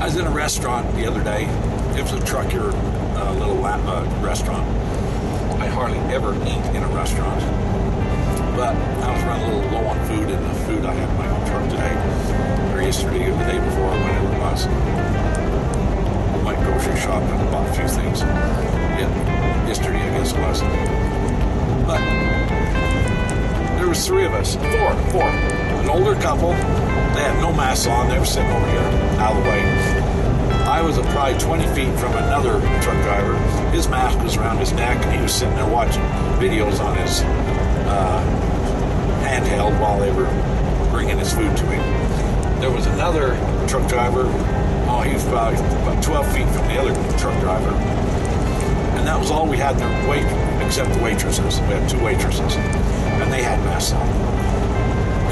I was in a restaurant the other day. It was a trucker little restaurant. I hardly ever eat in a restaurant, but I was running a little low on food, and the food I had in my own truck today, or yesterday, or the day before, whenever it was. Went grocery shopping and bought a few things. Yesterday, I guess it was. But there was three of us, four. An older couple. They had no masks on. They were sitting over here, out of the way. I was probably 20 feet from another truck driver. His mask was around his neck, and he was sitting there watching videos on his handheld while they were bringing his food to him. There was another truck driver. Oh, he was probably about 12 feet from the other truck driver. And that was all we had there, except the waitresses. We had two waitresses, and they had masks on.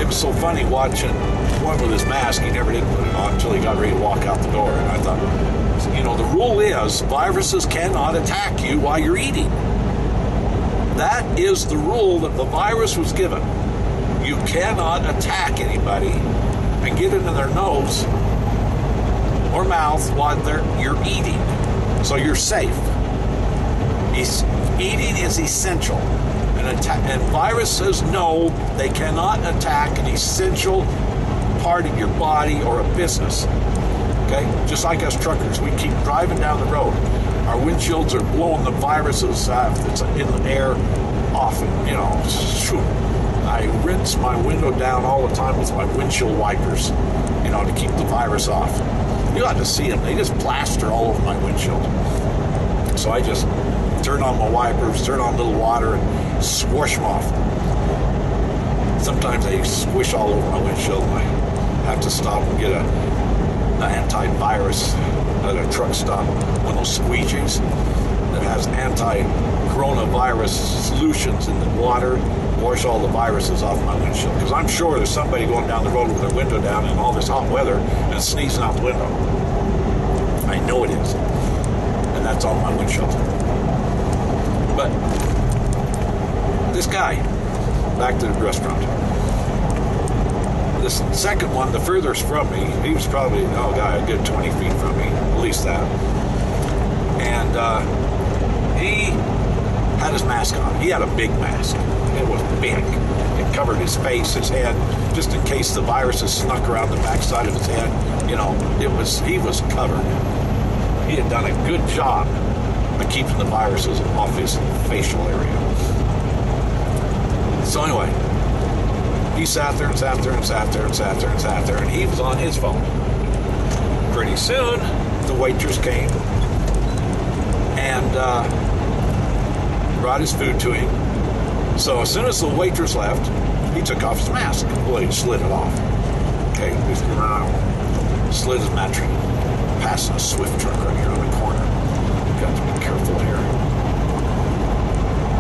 It was so funny watching one with his mask. He never did put it on until he got ready to walk out the door. And I thought, the rule is viruses cannot attack you while you're eating. That is the rule that the virus was given. You cannot attack anybody and get into their nose or mouth while you're eating. So you're safe. Eating is essential. And viruses know they cannot attack an essential part of your body or a business. Okay? Just like us truckers, we keep driving down the road. Our windshields are blowing the viruses it's in the air off. I rinse my window down all the time with my windshield wipers, to keep the virus off. You ought to see them. They just plaster all over my windshield. So I just turn on my wipers, turn on a little water, and squish them off. Sometimes they squish all over my windshield, and I have to stop and get an antivirus at a truck stop, one of those squeegees that has anti-coronavirus solutions in the water, wash all the viruses off my windshield. Because I'm sure there's somebody going down the road with their window down in all this hot weather and sneezing out the window. I know it is. And that's on my windshield. But this guy, back to the restaurant. This second one, the furthest from me, he was probably, a good 20 feet from me, at least that. And he had his mask on. He had a big mask. It was big. It covered his face, his head, just in case the viruses snuck around the backside of his head. He was covered. He had done a good job of keeping the viruses off his facial area. So anyway, he sat there, and he was on his phone. Pretty soon, the waitress came and brought his food to him. So as soon as the waitress left, he took off his mask. Well, he slid it off. Okay, he's around, slid his mattress, passing a Swift truck right here on the corner. Got to be careful here.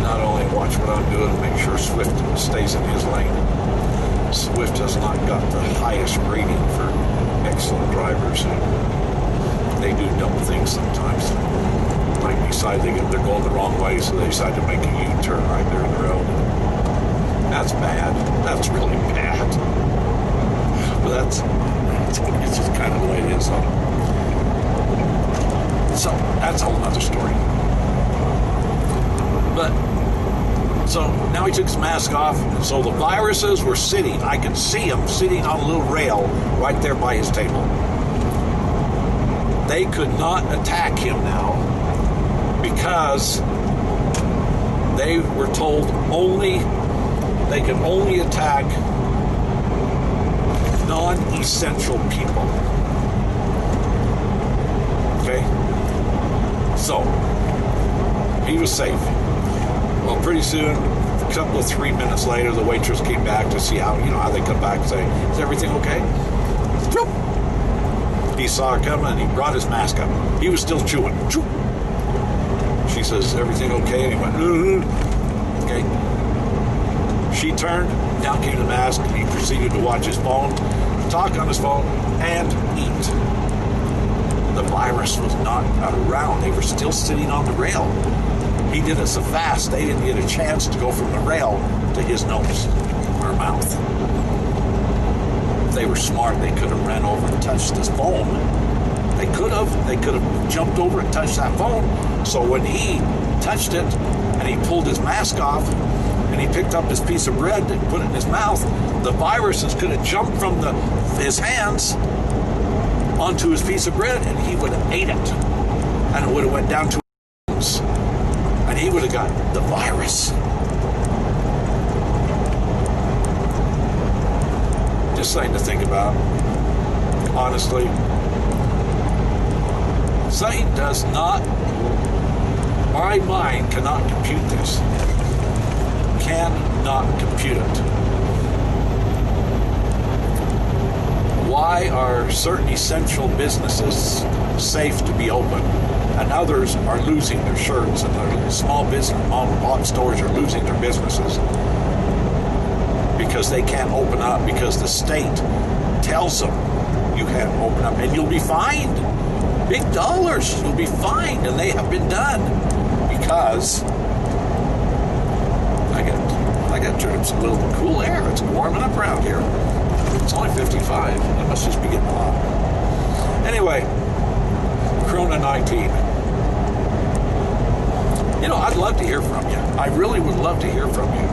Not only watch what I'm doing, make sure Swift stays in his lane. Swift has not got the highest rating for excellent drivers. They do dumb things sometimes. Like they're going the wrong way, so they decide to make a U-turn right there in the road. That's bad. That's really bad. But it's just kind of the way it is. So that's a whole other story. But so now he took his mask off, and so the viruses were sitting. I could see them sitting on a little rail right there by his table. They could not attack him now because they were told they could only attack non-essential people. Okay? So, he was safe. Well, pretty soon, a couple of 3 minutes later, the waitress came back to see how they come back and say, is everything okay? He saw her coming and he brought his mask up. He was still chewing. She says, everything okay? And he went, okay. She turned, down came the mask, and he proceeded to watch his phone, talk on his phone, and eat. The virus was not around. They were still sitting on the rail. He did it so fast, they didn't get a chance to go from the rail to his nose or mouth. If they were smart, they could have ran over and touched his phone. They They could have jumped over and touched that phone. So when he touched it and he pulled his mask off and he picked up his piece of bread and put it in his mouth, the viruses could have jumped from his hands onto his piece of bread, and he would have ate it, and it would have went down to his lungs, and he would have got the virus. Just something to think about. Honestly, Satan does not, my mind cannot compute this. Cannot compute it. Why are certain essential businesses safe to be open and others are losing their shirts, and the small business, mom and pop stores are losing their businesses because they can't open up because the state tells them you can't open up and you'll be fined big dollars. You'll be fined, and they have been done because I got drips a little cool air. It's warming up around here. It's only 55. It must just be getting hot. Anyway, Corona-19. You know, I'd love to hear from you. I really would love to hear from you.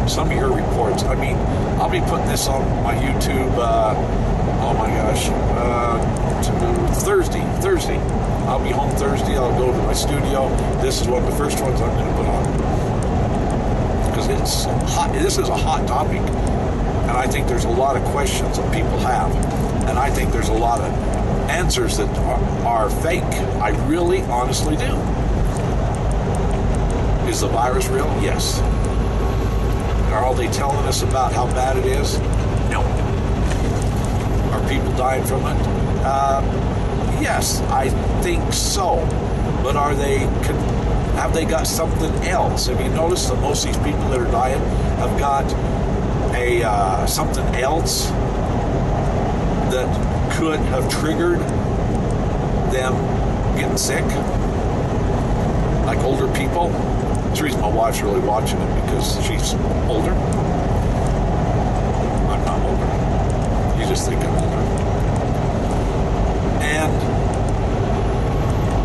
Some of your reports. I mean, I'll be putting this on my YouTube, oh my gosh, Thursday. I'll be home Thursday. I'll go to my studio. This is one of the first ones I'm going to put on. Because it's hot. This is a hot topic. And I think there's a lot of questions that people have. And I think there's a lot of answers that are fake. I really, honestly do. Is the virus real? Yes. Are all they telling us about how bad it is? No. Are people dying from it? Yes, I think so. But have they got something else? Have you noticed that most of these people that are dying have got something else that could have triggered them getting sick? Like older people? That's the reason my wife's really watching it, because she's older. I'm not older. You just think I'm older. And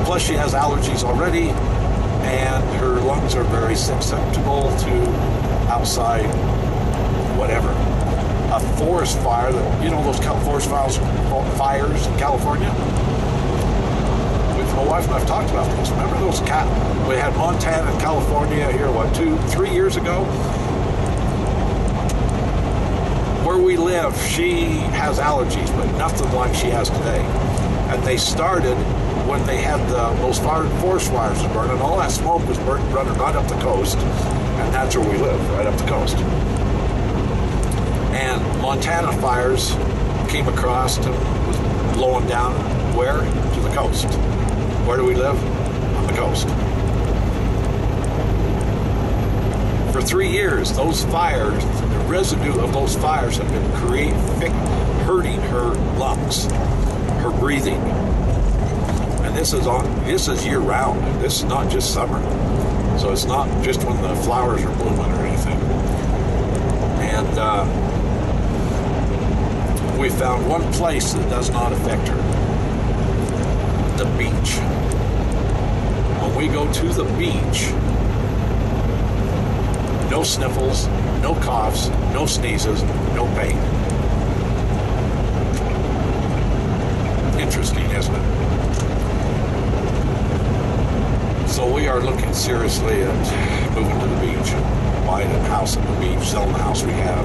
plus she has allergies already, and her lungs are very susceptible to outside whatever. A forest fire, those forest fires in California? My wife and I've talked about this. Remember those we had Montana and California here, 2-3 years ago? Where we live, she has allergies, but nothing like she has today. And they started when they had those forest fires burning. All that smoke was running right up the coast, and that's where we live, right up the coast. And Montana fires came across and was blowing down where? To the coast. Where do we live? On the coast. For 3 years, those fires, the residue of those fires have been hurting her lungs, her breathing. And this is year round. This is not just summer. So it's not just when the flowers are blooming or anything. And we found one place that does not affect her. The beach. When we go to the beach, no sniffles, no coughs, no sneezes, no pain. Interesting, isn't it? So we are looking seriously at moving to the beach, buying a house at the beach, selling the house we have,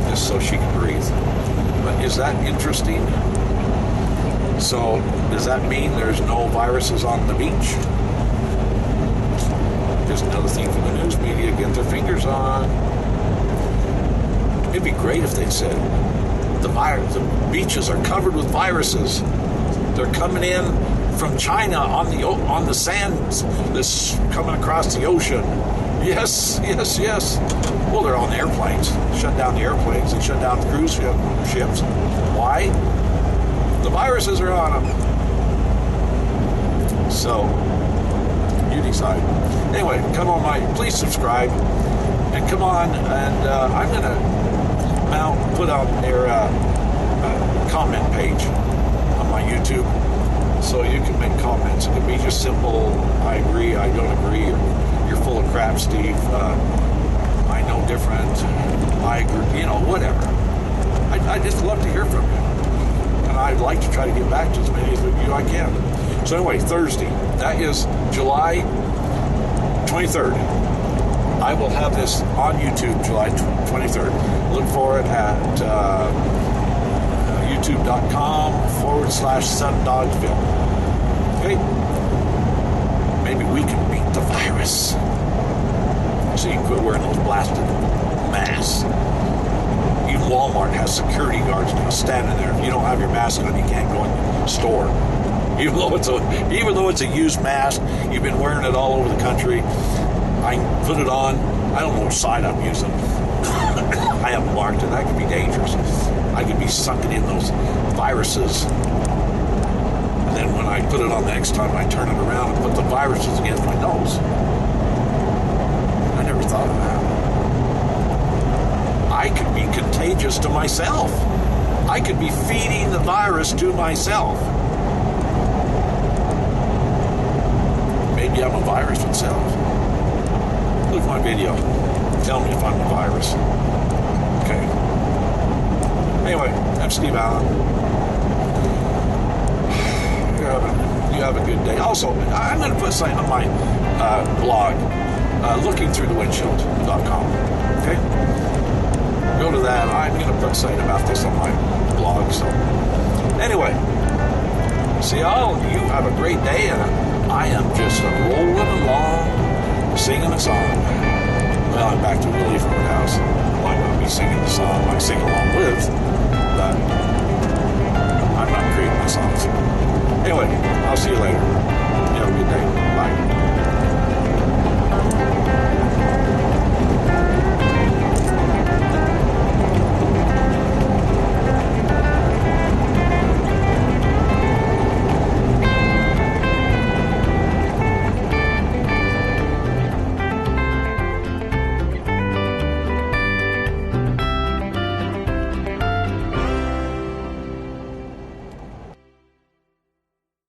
just so she can breathe. But is that interesting? So, does that mean there's no viruses on the beach? Just another thing for the news media to get their fingers on. It'd be great if they said the beaches are covered with viruses. They're coming in from China on the sands that's coming across the ocean. Yes. Well, they're on the airplanes. Shut down the airplanes. They shut down the cruise ships. Why? The viruses are on them. So, you decide. Anyway, please subscribe. And come on, and I'm going to put out their comment page on my YouTube. It can be just simple, I agree, I don't agree, or you're full of crap, Steve, I know different, I agree, you know, whatever. I just love to hear from you. And I'd like to try to get back to as many of you I can. So anyway, Thursday, that is July 23rd. I will have this on YouTube, July 23rd. Look for it at youtube.com/SunDodgeville. Okay? Maybe we can beat the virus. So you can quit wearing those blasted masks. Even Walmart has security guards now standing there. If you don't have your mask on, you can't go in the store. Even though it's a used mask, you've been wearing it all over the country. I put it on. I don't know which side I'm using. I haven't marked it. That could be dangerous. I could be sucking in those viruses. And then when I put it on the next time, I turn it around and put the viruses against my nose. I never thought of that. I could be contagious to myself. I could be feeding the virus to myself. Maybe I'm a virus itself. Look at my video. Tell me if I'm a virus. Okay. Anyway, I'm Steve Allen. You have a good day. Also, I'm going to put something on my blog, lookingthroughthewindshield.com. Okay? Go to that. I'm going to put something about this on my blog. So, anyway, see y'all. You have a great day, and I am just rolling along, singing a song. Well, I'm back to Willie's Roadhouse. Might not be singing the song I sing along with, but I'm not creating my song.